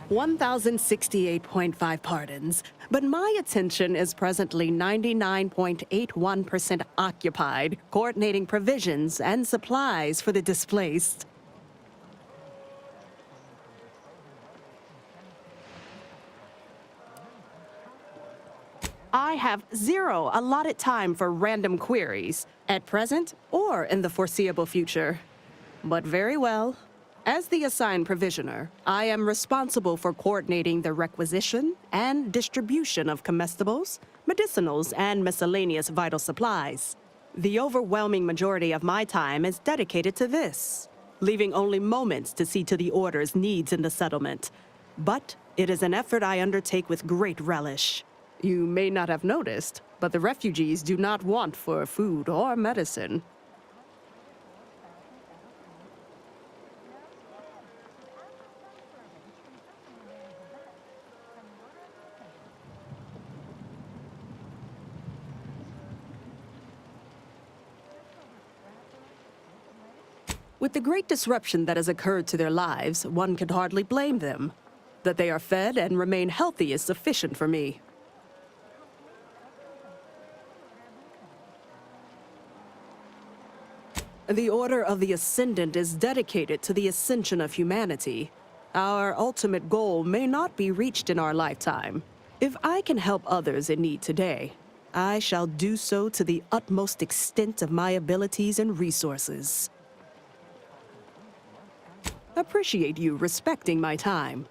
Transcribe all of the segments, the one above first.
1,068.5 pardons, but my attention is presently 99.81% occupied, coordinating provisions and supplies for the displaced. I have zero allotted time for random queries, at present or in the foreseeable future. But very well. As the assigned provisioner, I am responsible for coordinating the requisition and distribution of comestibles, medicinals, and miscellaneous vital supplies. The overwhelming majority of my time is dedicated to this, leaving only moments to see to the Order's needs in the settlement. But it is an effort I undertake with great relish. You may not have noticed, but the refugees do not want for food or medicine. With the great disruption that has occurred to their lives, one could hardly blame them. That they are fed and remain healthy is sufficient for me. The Order of the Ascendant is dedicated to the ascension of humanity. Our ultimate goal may not be reached in our lifetime. If I can help others in need today, I shall do so to the utmost extent of my abilities and resources. Appreciate you respecting my time.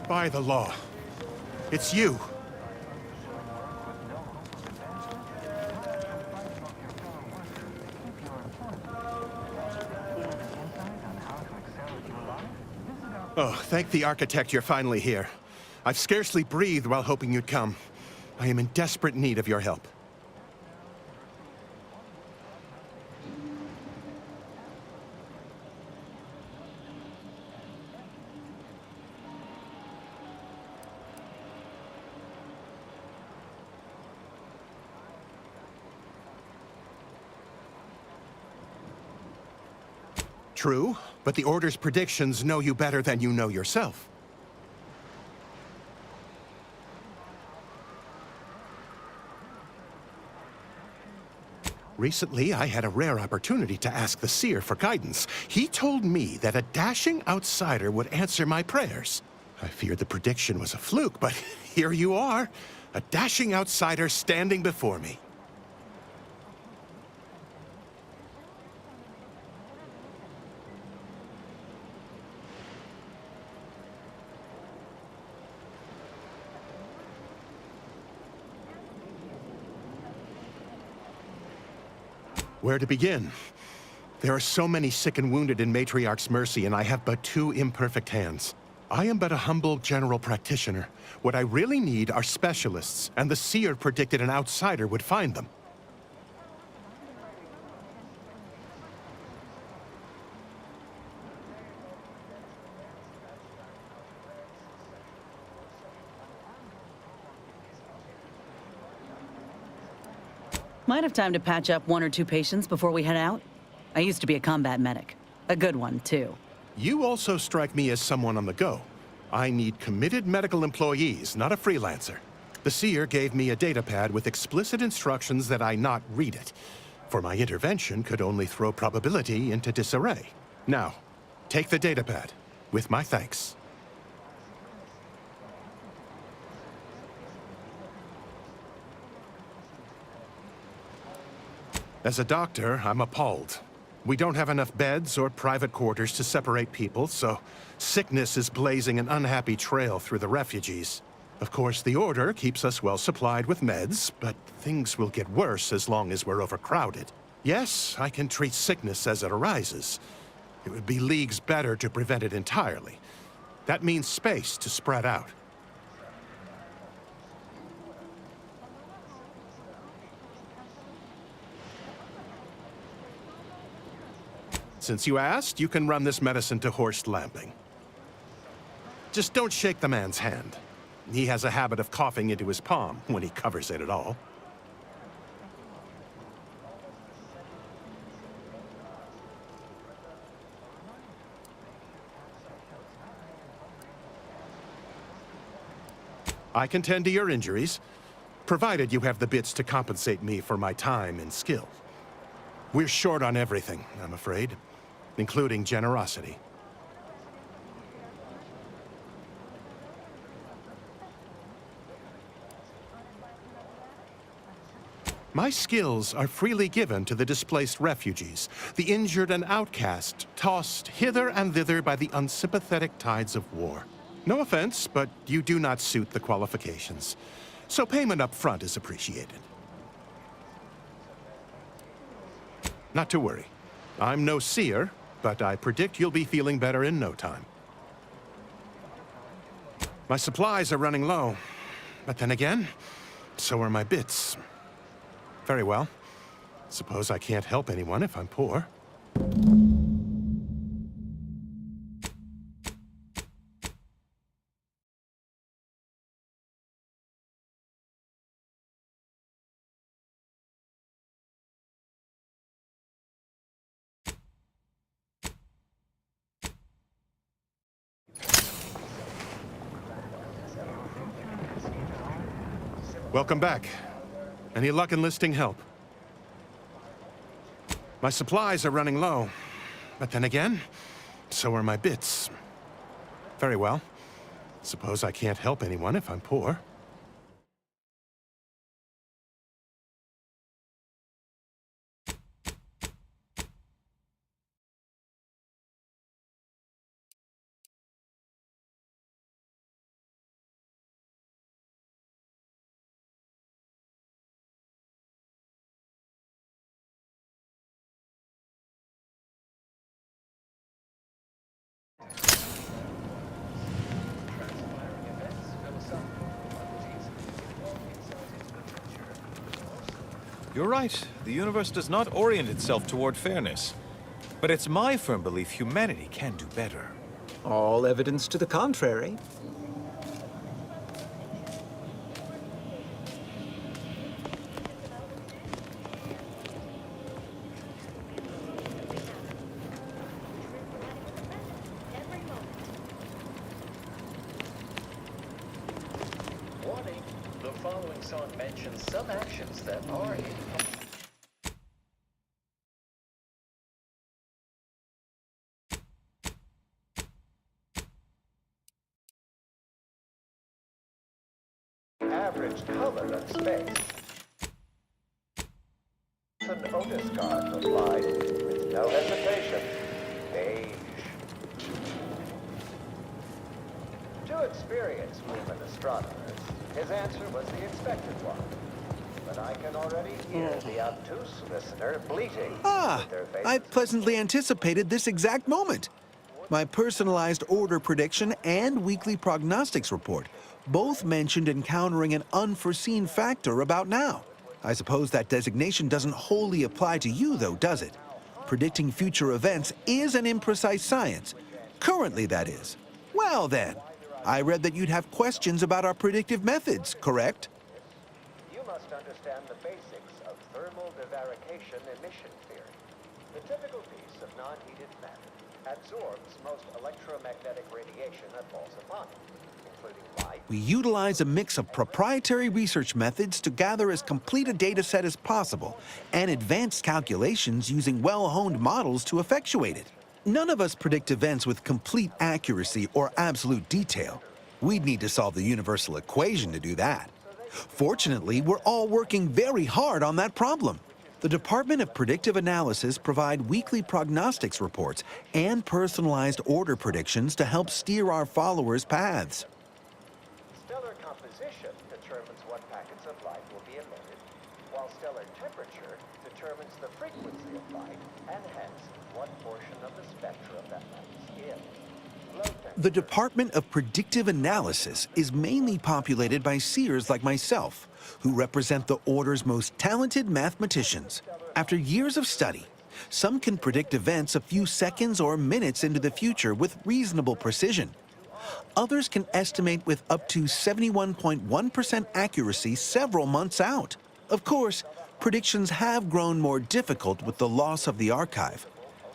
By the law. It's you. Oh, thank the architect you're finally here. I've scarcely breathed while hoping you'd come. I am in desperate need of your help. True, but the Order's predictions know you better than you know yourself. Recently, I had a rare opportunity to ask the Seer for guidance. He told me that a dashing outsider would answer my prayers. I feared the prediction was a fluke, but here you are, a dashing outsider standing before me. Where to begin? There are so many sick and wounded in Matriarch's mercy, and I have but two imperfect hands. I am but a humble general practitioner. What I really need are specialists, and the Seer predicted an outsider would find them. Might have time to patch up one or two patients before we head out. I used to be a combat medic. A good one, too. You also strike me as someone on the go. I need committed medical employees, not a freelancer. The Seer gave me a datapad with explicit instructions that I not read it, for my intervention could only throw probability into disarray. Now, take the datapad, with my thanks. As a doctor, I'm appalled. We don't have enough beds or private quarters to separate people, so sickness is blazing an unhappy trail through the refugees. Of course, the Order keeps us well supplied with meds, but things will get worse as long as we're overcrowded. Yes, I can treat sickness as it arises. It would be leagues better to prevent it entirely. That means space to spread out. Since you asked, you can run this medicine to Horst Lamping. Just don't shake the man's hand. He has a habit of coughing into his palm when he covers it at all. I can tend to your injuries, provided you have the bits to compensate me for my time and skill. We're short on everything, I'm afraid, including generosity. My skills are freely given to the displaced refugees, the injured and outcast, tossed hither and thither by the unsympathetic tides of war. No offense, but you do not suit the qualifications, so payment up front is appreciated. Not to worry. I'm no seer, but I predict you'll be feeling better in no time. My supplies are running low, but then again, so are my bits. Very well. Suppose I can't help anyone if I'm poor. Welcome back. Any luck enlisting help? My supplies are running low, but then again, so are my bits. Very well. Suppose I can't help anyone if I'm poor. You're right. The universe does not orient itself toward fairness. But it's my firm belief humanity can do better. All evidence to the contrary. Warning, the following song mentions some actions that are in average color of space. An Otis card replied with no hesitation. Beige. To experienced women astronomers, his answer was the expected one. But I can already hear the obtuse listener bleating with their faces. I pleasantly anticipated this exact moment. My personalized order prediction and weekly prognostics report both mentioned encountering an unforeseen factor about now. I suppose that designation doesn't wholly apply to you, though, does it? Predicting future events is an imprecise science. Currently, that is. Well, then, I read that you'd have questions about our predictive methods, correct? You must understand the basics of thermal divarication emission theory. The typical piece of non-heated matter absorbs most electromagnetic radiation that falls upon it, including light. We utilize a mix of proprietary research methods to gather as complete a data set as possible and advanced calculations using well-honed models to effectuate it. None of us predict events with complete accuracy or absolute detail. We'd need to solve the universal equation to do that. Fortunately, we're all working very hard on that problem. The Department of Predictive Analysis provide weekly prognostics reports and personalized order predictions to help steer our followers' paths. Stellar composition determines what packets of light will be emitted, while stellar temperature determines the frequency of light and hence what portion of the spectrum that light is in. The Department of Predictive Analysis is mainly populated by seers like myself, who represent the Order's most talented mathematicians. After years of study, some can predict events a few seconds or minutes into the future with reasonable precision. Others can estimate with up to 71.1% accuracy several months out. Of course, predictions have grown more difficult with the loss of the archive,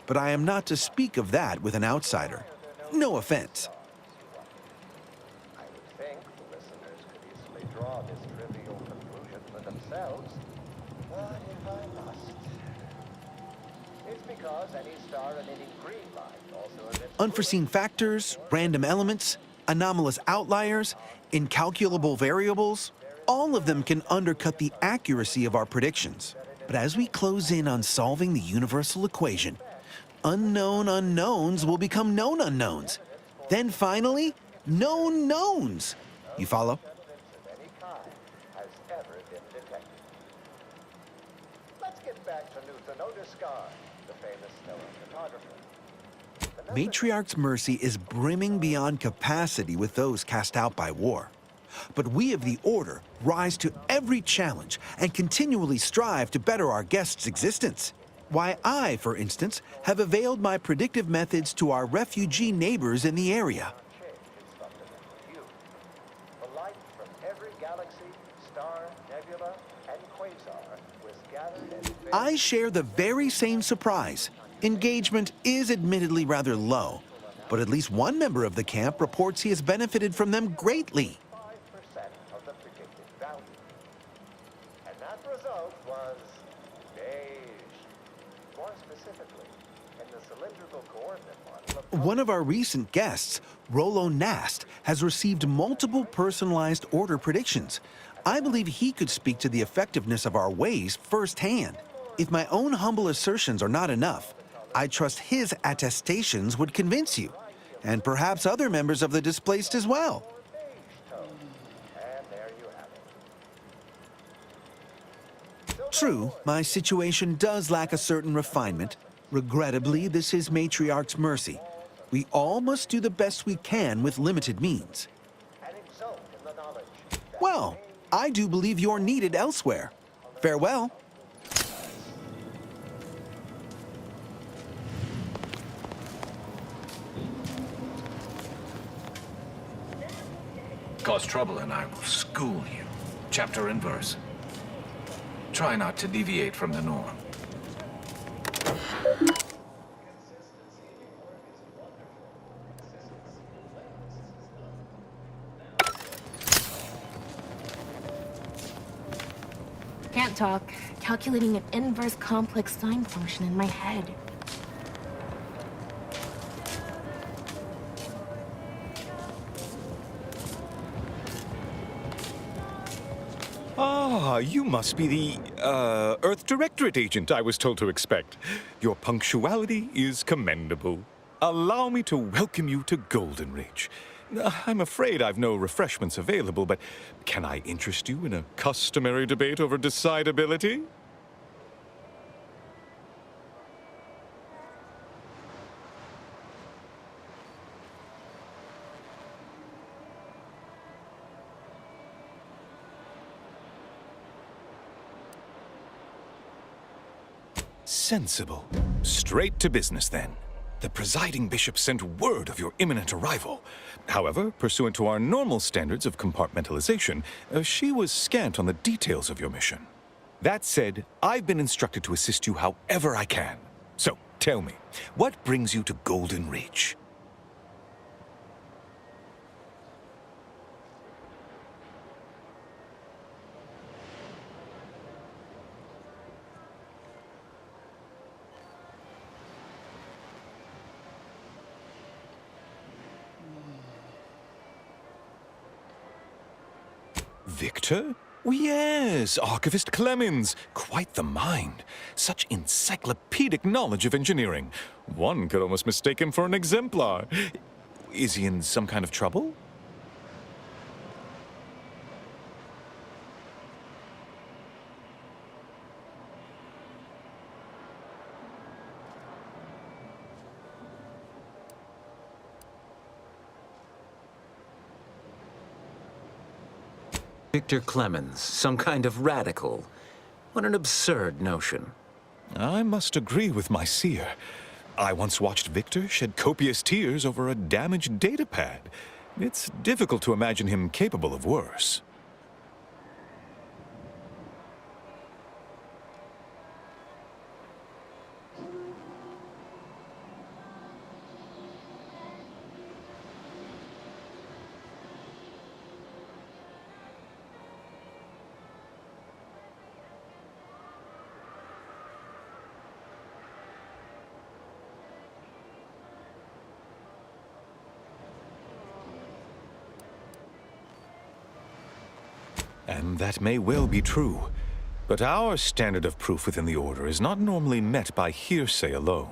but I am not to speak of that with an outsider. No offense. I would think the listeners could yourselves, but if I must, it's because any star emitting green light also emits Unforeseen factors, random elements, anomalous outliers, incalculable variables, all of them can undercut the accuracy of our predictions. But as we close in on solving the universal equation, unknown unknowns will become known unknowns. Then finally, known knowns. You follow? evidence of any kind has ever been detected. Let's get back to Nuthan Otis, the famous stellar photographer. Matriarch's mercy is brimming beyond capacity with those cast out by war. But we of the Order rise to every challenge and continually strive to better our guests' existence. Why I, for instance, have availed my predictive methods to our refugee neighbors in the area. Change is fundamental to you. The light from every galaxy, star, nebula, and quasar was gathered and I share the very same surprise. Engagement is admittedly rather low, but at least one member of the camp reports he has benefited from them greatly. 5% of the predicted value. And that result was beige. More specifically, in the cylindrical coordinate model of One of our recent guests, Rollo Nast, has received multiple personalized Order predictions. I believe he could speak to the effectiveness of our ways firsthand. If my own humble assertions are not enough, I trust his attestations would convince you, and perhaps other members of the displaced as well. beige tone. And there you have it. True, my situation does lack a certain refinement. Regrettably, this is Matriarch's mercy. We all must do the best we can with limited means. And exult in the knowledge that Well, I do believe you're needed elsewhere. Farewell. Cause trouble and I will school you, chapter and verse. Try not to deviate from the norm. Can't talk. Calculating an inverse complex sine function in my head. Ah, you must be the, Earth Directorate agent I was told to expect. Your punctuality is commendable. Allow me to welcome you to Golden Ridge. I'm afraid I've no refreshments available, but can I interest you in a customary debate over decidability? Sensible. Straight to business, then. The presiding bishop sent word of your imminent arrival. However, pursuant to our normal standards of compartmentalization, she was scant on the details of your mission. That said, I've been instructed to assist you however I can. So, tell me, what brings you to Golden Ridge? Victor? Oh, yes, Archivist Clemens. Quite the mind. Such encyclopedic knowledge of engineering. One could almost mistake him for an exemplar. Is he in some kind of trouble? Victor Clemens, some kind of radical. What an absurd notion. I must agree with my seer. I once watched Victor shed copious tears over a damaged datapad. It's difficult to imagine him capable of worse. And that may well be true. But our standard of proof within the Order is not normally met by hearsay alone.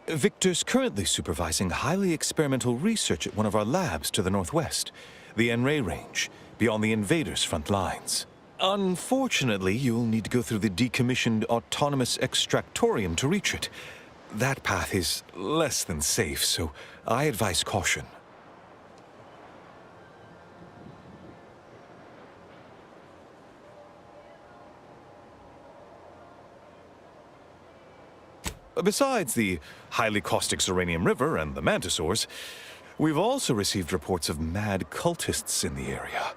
Victor's currently supervising highly experimental research at one of our labs to the northwest, the Enray Range, beyond the invaders' front lines. Unfortunately, you'll need to go through the decommissioned autonomous extractorium to reach it. That path is less than safe, so I advise caution. Besides the highly caustic Zeranium River and the Mantisaurs, we've also received reports of mad cultists in the area.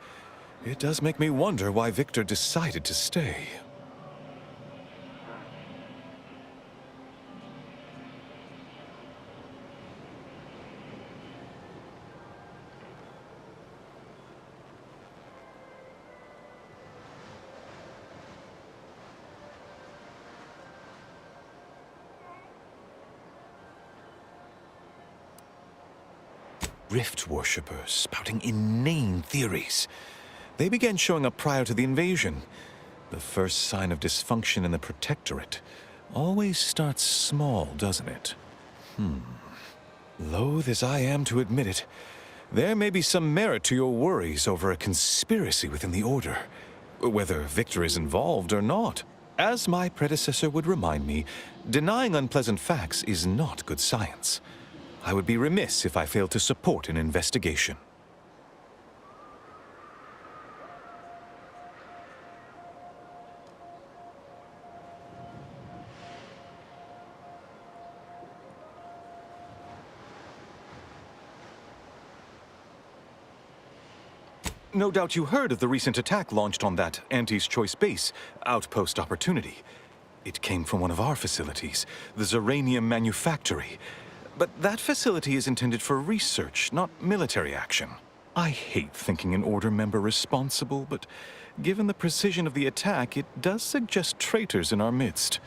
It does make me wonder why Victor decided to stay. Rift worshippers spouting inane theories. They began showing up prior to the invasion. The first sign of dysfunction in the Protectorate always starts small, doesn't it? Loath as I am to admit it, there may be some merit to your worries over a conspiracy within the Order, whether Victor is involved or not. As my predecessor would remind me, denying unpleasant facts is not good science. I would be remiss if I failed to support an investigation. No doubt you heard of the recent attack launched on that Anti's Choice base, Outpost Opportunity. It came from one of our facilities, the Zeranium Manufactory. But that facility is intended for research, not military action. I hate thinking an Order member responsible, but given the precision of the attack, it does suggest traitors in our midst.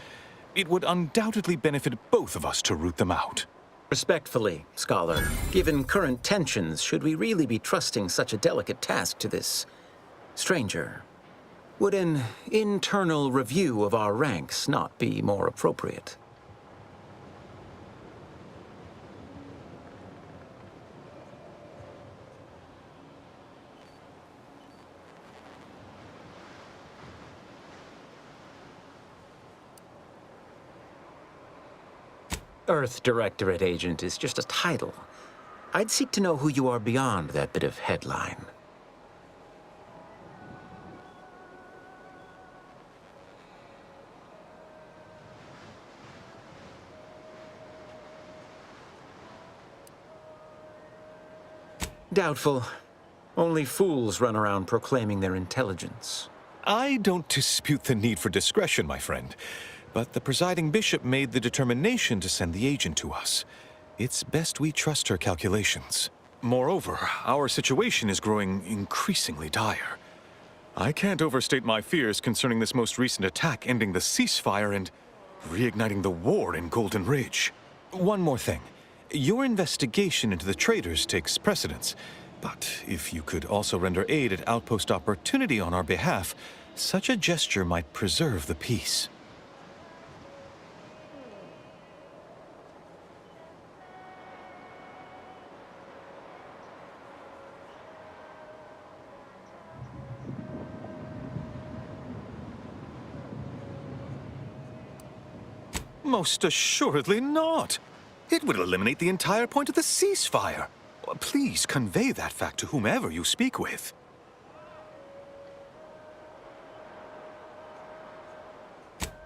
It would undoubtedly benefit both of us to root them out. Respectfully, Scholar, given current tensions, should we really be trusting such a delicate task to this stranger? Would an internal review of our ranks not be more appropriate? Earth Directorate agent is just a title. I'd seek to know who you are beyond that bit of headline. Doubtful. Only fools run around proclaiming their intelligence. I don't dispute the need for discretion, my friend. But the presiding bishop made the determination to send the agent to us. It's best we trust her calculations. Moreover, our situation is growing increasingly dire. I can't overstate my fears concerning this most recent attack ending the ceasefire and reigniting the war in Golden Ridge. One more thing. Your investigation into the traitors takes precedence. But if you could also render aid at Outpost Opportunity on our behalf, such a gesture might preserve the peace. Most assuredly not. It would eliminate the entire point of the ceasefire. Please convey that fact to whomever you speak with.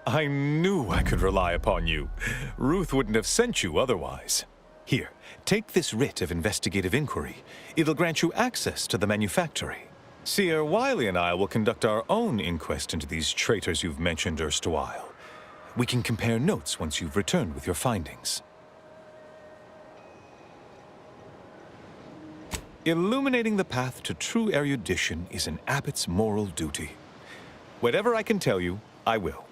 I knew I could rely upon you. Ruth wouldn't have sent you otherwise. Here, take this writ of investigative inquiry. It'll grant you access to the manufactory. Seer Wiley and I will conduct our own inquest into these traitors you've mentioned erstwhile. We can compare notes once you've returned with your findings. Illuminating the path to true erudition is an abbot's moral duty. Whatever I can tell you, I will.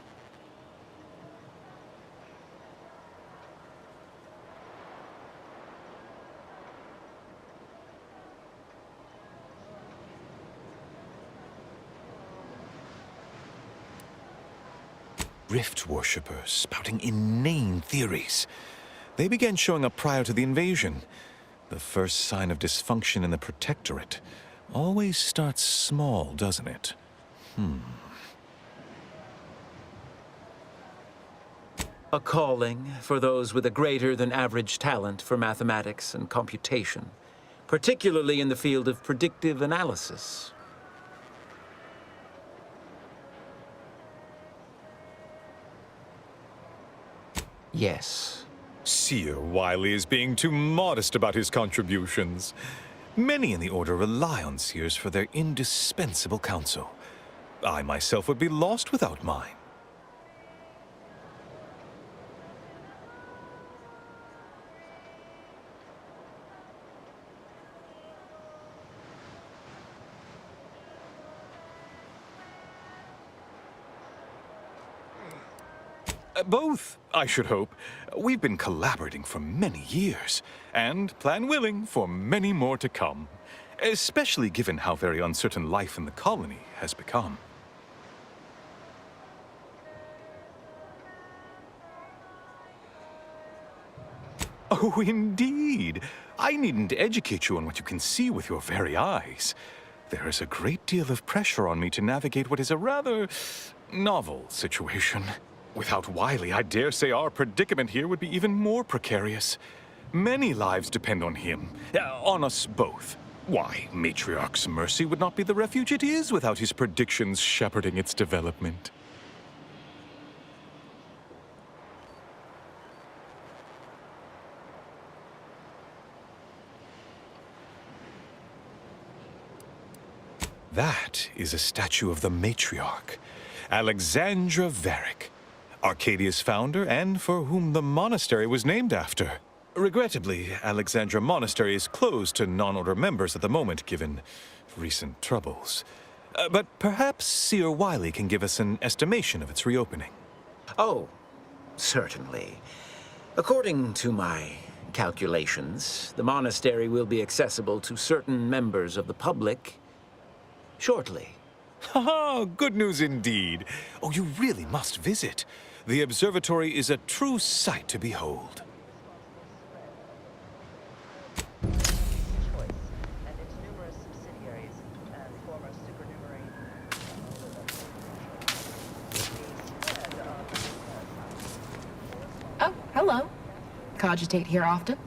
Rift worshippers spouting inane theories. They began showing up prior to the invasion. The first sign of dysfunction in the Protectorate always starts small, doesn't it? A calling for those with a greater than average talent for mathematics and computation, particularly in the field of predictive analysis. Yes. Seer Wily is being too modest about his contributions. Many in the Order rely on Seers for their indispensable counsel. I myself would be lost without mine. Both, I should hope. We've been collaborating for many years, and, plan willing, for many more to come. Especially given how very uncertain life in the colony has become. Oh, indeed. I needn't educate you on what you can see with your very eyes. There is a great deal of pressure on me to navigate what is a rather novel situation. Without Wily, I dare say our predicament here would be even more precarious. Many lives depend on him, on us both. Why, Matriarch's Mercy would not be the refuge it is without his predictions shepherding its development. That is a statue of the Matriarch, Alexandra Varric, Arcadia's founder, and for whom the monastery was named after. Regrettably, Alexandra Monastery is closed to non-order members at the moment, given recent troubles. But perhaps Seer Wily can give us an estimation of its reopening. Oh, certainly. According to my calculations, the monastery will be accessible to certain members of the public shortly. Haha, good news indeed. Oh, you really must visit. The observatory is a true sight to behold. Oh, hello. Cogitate here often?